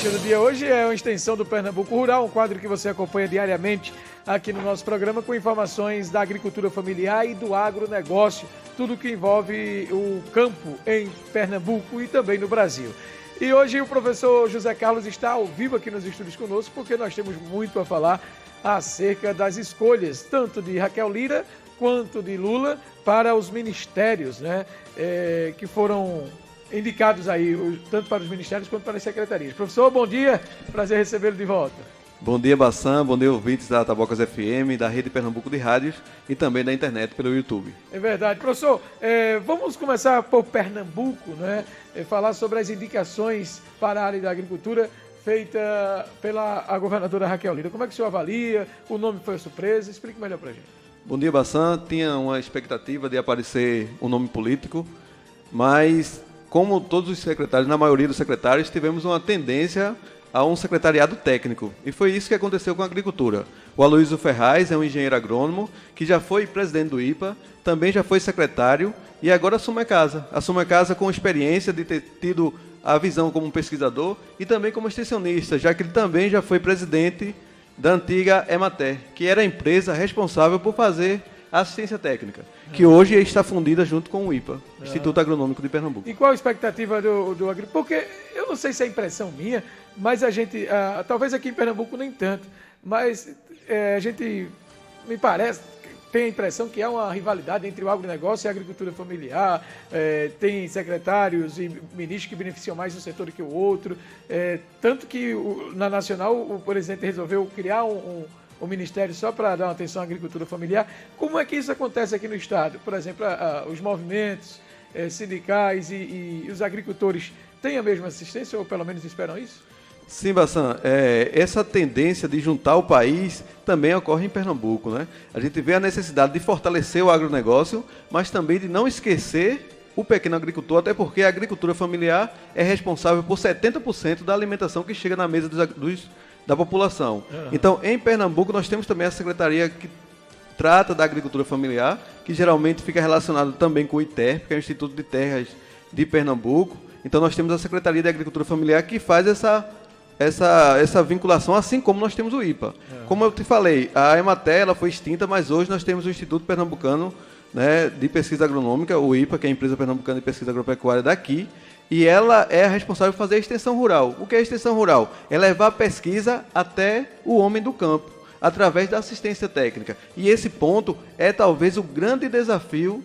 Do dia hoje é uma extensão do Pernambuco Rural, um quadro que você acompanha diariamente aqui no nosso programa com informações da agricultura familiar e do agronegócio, tudo que envolve o campo em Pernambuco e também no Brasil. E hoje o professor José Carlos está ao vivo aqui nos estúdios conosco porque nós temos muito a falar acerca das escolhas, tanto de Raquel Lira quanto de Lula para os ministérios, né, que foram indicados aí, tanto para os ministérios quanto para as secretarias. Professor, bom dia, prazer recebê-lo de volta. Bom dia, Bassan, bom dia, ouvintes da Tabocas FM, da Rede Pernambuco de Rádios e também da internet pelo YouTube. É verdade. Professor, vamos começar por Pernambuco, né? Falar sobre as indicações para a área da agricultura feita pela a governadora Raquel Lira. Como é que o senhor avalia? O nome foi surpresa? Explique melhor para a gente. Bom dia, Bassan. Tinha uma expectativa de aparecer um nome político, mas como todos os secretários, na maioria dos secretários, tivemos uma tendência a um secretariado técnico. E foi isso que aconteceu com a agricultura. O Aloysio Ferraz é um engenheiro agrônomo que já foi presidente do IPA, também já foi secretário e agora assume a casa. Assume a casa com experiência de ter tido a visão como pesquisador e também como extensionista, já que ele também já foi presidente da antiga Emater, que era a empresa responsável por fazer a assistência técnica, que hoje está fundida junto com o IPA, Instituto Agronômico de Pernambuco. E qual a expectativa do agricultor? Porque eu não sei se é impressão minha, mas a gente, talvez aqui em Pernambuco nem tanto, mas a gente, me parece, tem a impressão que há uma rivalidade entre o agronegócio e a agricultura familiar, tem secretários e ministros que beneficiam mais um setor do que o outro, tanto que na Nacional o presidente resolveu criar o Ministério só para dar uma atenção à agricultura familiar. Como é que isso acontece aqui no Estado? Por exemplo, os movimentos sindicais e os agricultores têm a mesma assistência ou pelo menos esperam isso? Sim, Bassan, essa tendência de juntar o país também ocorre em Pernambuco, né? A gente vê a necessidade de fortalecer o agronegócio, mas também de não esquecer o pequeno agricultor, até porque a agricultura familiar é responsável por 70% da alimentação que chega na mesa da população. Uhum. Então, em Pernambuco, nós temos também a secretaria que trata da agricultura familiar, que geralmente fica relacionado também com o ITER, que é o Instituto de Terras de Pernambuco. Então, nós temos a Secretaria de Agricultura Familiar que faz essa vinculação, assim como nós temos o IPA. Uhum. Como eu te falei, a Emater ela foi extinta, mas hoje nós temos o Instituto Pernambucano, né, de Pesquisa Agronômica, o IPA, que é a Empresa Pernambucana de Pesquisa Agropecuária daqui, e ela é a responsável por fazer a extensão rural. O que é a extensão rural? É levar a pesquisa até o homem do campo, através da assistência técnica. E esse ponto é talvez o grande desafio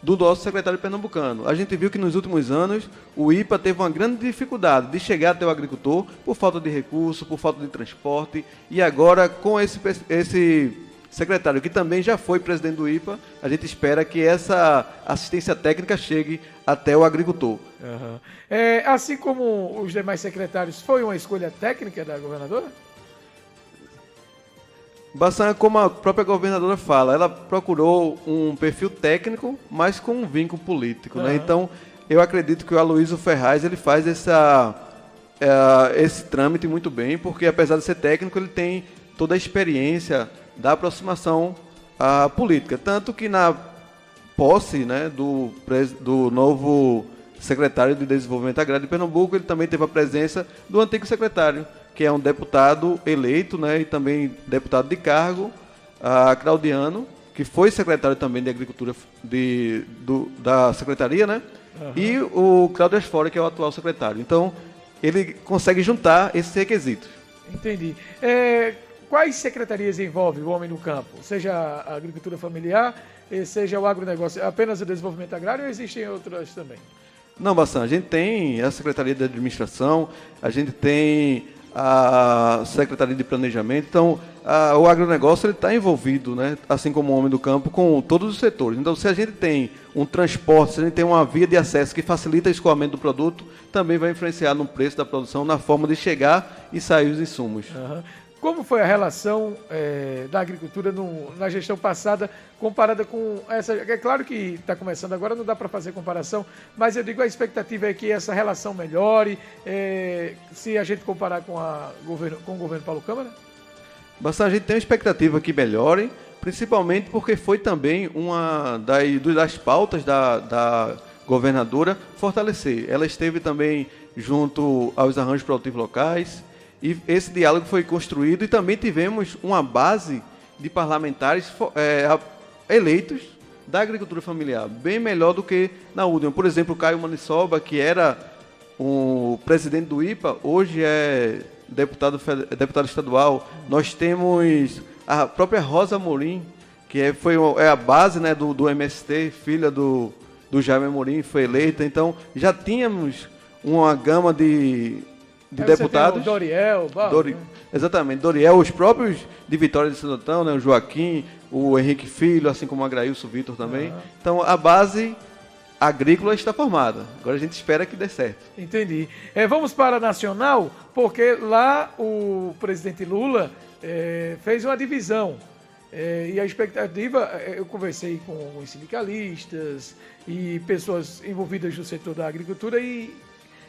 do nosso secretário pernambucano. A gente viu que nos últimos anos o IPA teve uma grande dificuldade de chegar até o agricultor por falta de recurso, por falta de transporte, e agora com esse secretário, que também já foi presidente do IPA, a gente espera que essa assistência técnica chegue até o agricultor. Uhum. Assim como os demais secretários, foi uma escolha técnica da governadora? Bassan, como a própria governadora fala, ela procurou um perfil técnico, mas com um vínculo político. Uhum. Né? Então, eu acredito que o Aloysio Ferraz ele faz esse trâmite muito bem, porque apesar de ser técnico, ele tem toda a experiência da aproximação à política. Tanto que na posse, né, do novo secretário de Desenvolvimento Agrário de Pernambuco, ele também teve a presença do antigo secretário, que é um deputado eleito, né, e também deputado de cargo, Claudiano, que foi secretário também de Agricultura da Secretaria, né, uhum. E o Cláudio Asfora, que é o atual secretário. Então, ele consegue juntar esses requisitos. Entendi. Quais secretarias envolve o homem no campo? Seja a agricultura familiar, seja o agronegócio, apenas o desenvolvimento agrário ou existem outras também? Não, Bassan, a gente tem a Secretaria de Administração, a gente tem a Secretaria de Planejamento, então o agronegócio está envolvido, né, assim como o homem do campo, com todos os setores. Então, se a gente tem um transporte, se a gente tem uma via de acesso que facilita o escoamento do produto, também vai influenciar no preço da produção, na forma de chegar e sair os insumos. Uhum. Como foi a relação da agricultura na gestão passada comparada com essa? É claro que está começando agora, não dá para fazer comparação, mas eu digo, a expectativa é que essa relação melhore, se a gente comparar com o governo Paulo Câmara? Bassan, a gente tem uma expectativa que melhore, principalmente porque foi também uma das pautas da governadora fortalecer. Ela esteve também junto aos arranjos produtivos locais, e esse diálogo foi construído e também tivemos uma base de parlamentares eleitos da agricultura familiar, bem melhor do que na UDEM. Por exemplo, o Caio Manissoba, que era o presidente do IPA, hoje é deputado estadual. Nós temos a própria Rosa Amorim, que é a base, né, do MST, filha do Jaime Amorim, foi eleita. Então, já tínhamos uma gama de deputados. Você tem o Doriel, né? Exatamente, Doriel, os próprios de Vitória de Santo Antão, né, o Joaquim, o Henrique Filho, assim como o Agrailson Vitor também. Então, a base agrícola está formada. Agora a gente espera que dê certo. Entendi. Vamos para a Nacional, porque lá o presidente Lula fez uma divisão. E a expectativa, eu conversei com os sindicalistas e pessoas envolvidas no setor da agricultura, e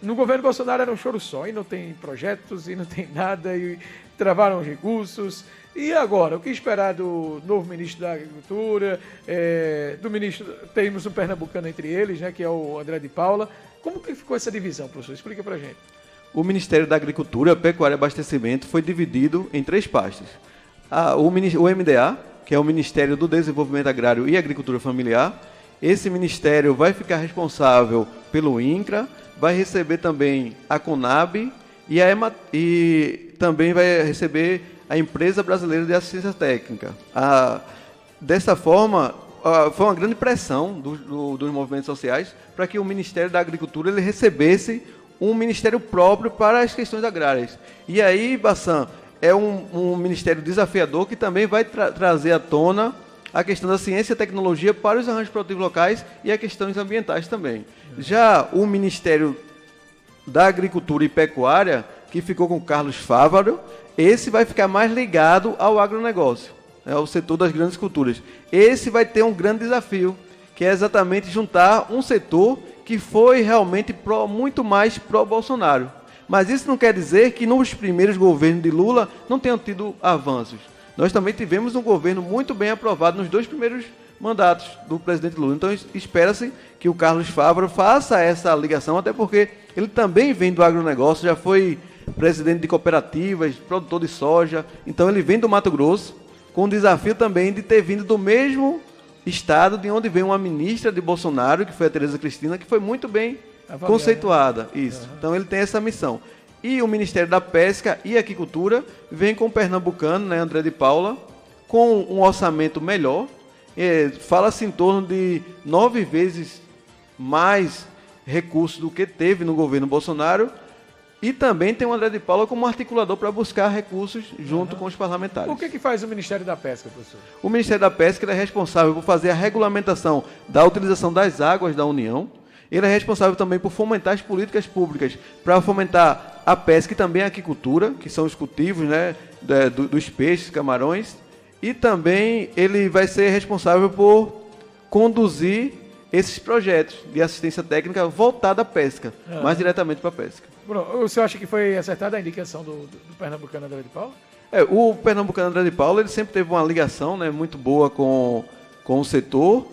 no governo Bolsonaro era um choro só, e não tem projetos, e não tem nada, e travaram os recursos. E agora, o que esperar do novo ministro da Agricultura, do ministro, temos um pernambucano entre eles, né, que é o André de Paula. Como que ficou essa divisão, professor? Explica pra gente. O Ministério da Agricultura, Pecuária e Abastecimento foi dividido em 3 pastas. O MDA, que é o Ministério do Desenvolvimento Agrário e Agricultura Familiar. Esse ministério vai ficar responsável pelo INCRA, vai receber também a CONAB e também vai receber a Empresa Brasileira de Assistência Técnica. Dessa forma, foi uma grande pressão dos movimentos sociais para que o Ministério da Agricultura ele recebesse um ministério próprio para as questões agrárias. E aí, Bassan, é um ministério desafiador que também vai trazer à tona a questão da ciência e tecnologia para os arranjos produtivos locais e as questões ambientais também. Já o Ministério da Agricultura e Pecuária, que ficou com o Carlos Fávaro, esse vai ficar mais ligado ao agronegócio, ao setor das grandes culturas. Esse vai ter um grande desafio, que é exatamente juntar um setor que foi realmente muito mais pró-Bolsonaro. Mas isso não quer dizer que nos primeiros governos de Lula não tenham tido avanços. Nós também tivemos um governo muito bem aprovado nos 2 primeiros mandatos do presidente Lula. Então, espera-se que o Carlos Fávaro faça essa ligação, até porque ele também vem do agronegócio, já foi presidente de cooperativas, produtor de soja. Então, ele vem do Mato Grosso, com o desafio também de ter vindo do mesmo estado de onde vem uma ministra de Bolsonaro, que foi a Tereza Cristina, que foi muito bem conceituada. Isso. Uhum. Então, ele tem essa missão. E o Ministério da Pesca e Aquicultura vem com o pernambucano, né, André de Paula, com um orçamento melhor. Fala-se em torno de 9 vezes mais recursos do que teve no governo Bolsonaro. E também tem o André de Paula como articulador para buscar recursos junto com os parlamentares. O que faz o Ministério da Pesca, professor? O Ministério da Pesca ele é responsável por fazer a regulamentação da utilização das águas da União. Ele é responsável também por fomentar as políticas públicas para fomentar a pesca e também a aquicultura, que são os cultivos, né, dos peixes, camarões. E também ele vai ser responsável por conduzir esses projetos de assistência técnica voltada à pesca, mais diretamente para a pesca. Bruno, o senhor acha que foi acertada a indicação do pernambucano André de Paula? O pernambucano André de Paula ele sempre teve uma ligação, né, muito boa com o setor.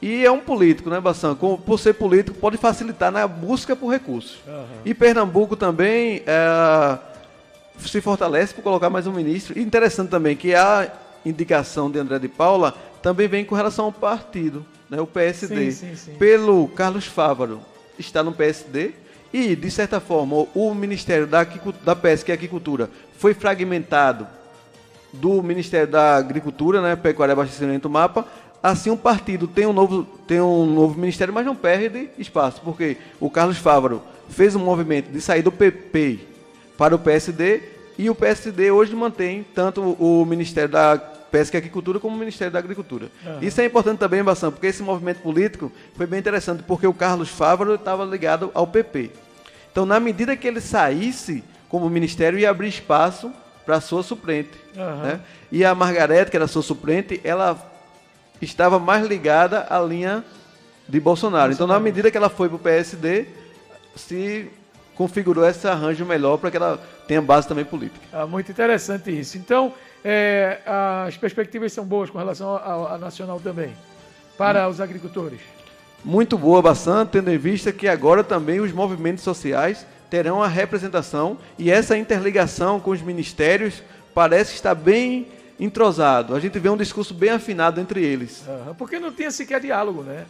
E é um político, né, Bassan? Por ser político, pode facilitar na busca por recursos. E Pernambuco também se fortalece por colocar mais um ministro. E interessante também que a indicação de André de Paula também vem com relação ao partido, né, o PSD. Sim. Pelo Carlos Fávaro, está no PSD. E, de certa forma, o Ministério da Pesca e Aquicultura foi fragmentado do Ministério da Agricultura, né, Pecuária e Abastecimento, MAPA. Assim, um partido tem um novo ministério, mas não perde espaço, porque o Carlos Fávaro fez um movimento de sair do PP para o PSD, e o PSD hoje mantém tanto o Ministério da Pesca e Aquicultura como o Ministério da Agricultura. Isso é importante também, Bassan, porque esse movimento político foi bem interessante, porque o Carlos Fávaro estava ligado ao PP. Então, na medida que ele saísse como ministério, ia abrir espaço para a sua suplente. Né? E a Margarete, que era a sua suplente, ela estava mais ligada à linha de Bolsonaro. Então, na medida que ela foi para o PSD, se configurou esse arranjo melhor para que ela tenha base também política. Muito interessante isso. Então, as perspectivas são boas com relação à nacional também, para os agricultores. Muito boa, Bassan, tendo em vista que agora também os movimentos sociais terão a representação e essa interligação com os ministérios parece estar bem entrosado. A gente vê um discurso bem afinado entre eles. Porque não tinha sequer diálogo, né?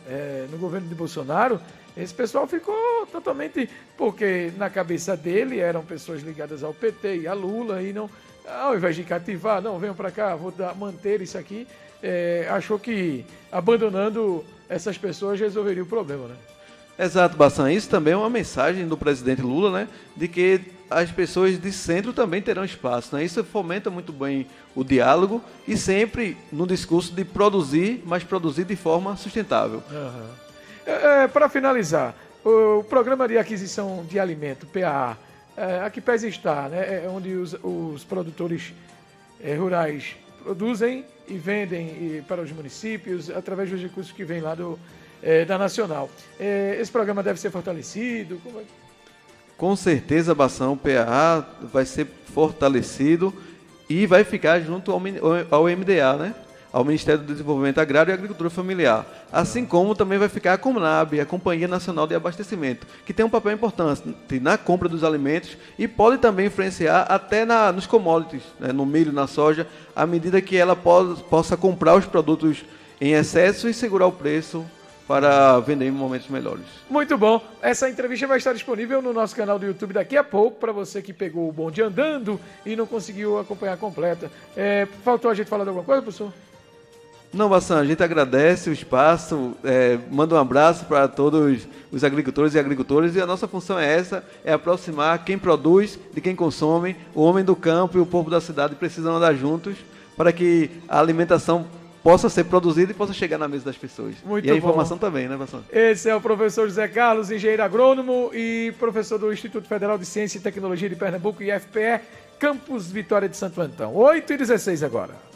No governo de Bolsonaro, esse pessoal ficou totalmente... Porque na cabeça dele eram pessoas ligadas ao PT e a Lula e não... Ao invés de cativar, não, venham para cá, manter isso aqui, achou que abandonando essas pessoas resolveria o problema, né? Exato, Bassan. Isso também é uma mensagem do presidente Lula, né? De que as pessoas de centro também terão espaço, né? Isso fomenta muito bem o diálogo e sempre no discurso de produzir, mas produzir de forma sustentável. Para finalizar, o Programa de Aquisição de Alimento, PAA, a que pese está, né? Onde os produtores rurais produzem e vendem para os municípios através dos recursos que vêm lá da Nacional. Esse programa deve ser fortalecido? Com certeza, Bassan, o PAA vai ser fortalecido e vai ficar junto ao MDA, né? Ao Ministério do Desenvolvimento Agrário e Agricultura Familiar. Assim como também vai ficar a Conab, a Companhia Nacional de Abastecimento, que tem um papel importante na compra dos alimentos e pode também influenciar até nos commodities, né? No milho, na soja, à medida que ela possa comprar os produtos em excesso e segurar o preço para vender em momentos melhores. Muito bom. Essa entrevista vai estar disponível no nosso canal do YouTube daqui a pouco, para você que pegou o bonde andando e não conseguiu acompanhar completa. Faltou a gente falar de alguma coisa, professor? Não, Bassan, a gente agradece o espaço, manda um abraço para todos os agricultores e agricultoras e a nossa função é aproximar quem produz de quem consome, o homem do campo e o povo da cidade precisam andar juntos para que a alimentação possa ser produzida e possa chegar na mesa das pessoas. Muito e a bom. informação também, né, Bassan? Esse é o professor José Carlos, engenheiro agrônomo e professor do Instituto Federal de Ciência e Tecnologia de Pernambuco, IFPE, Campus Vitória de Santo Antão. 8h16 agora.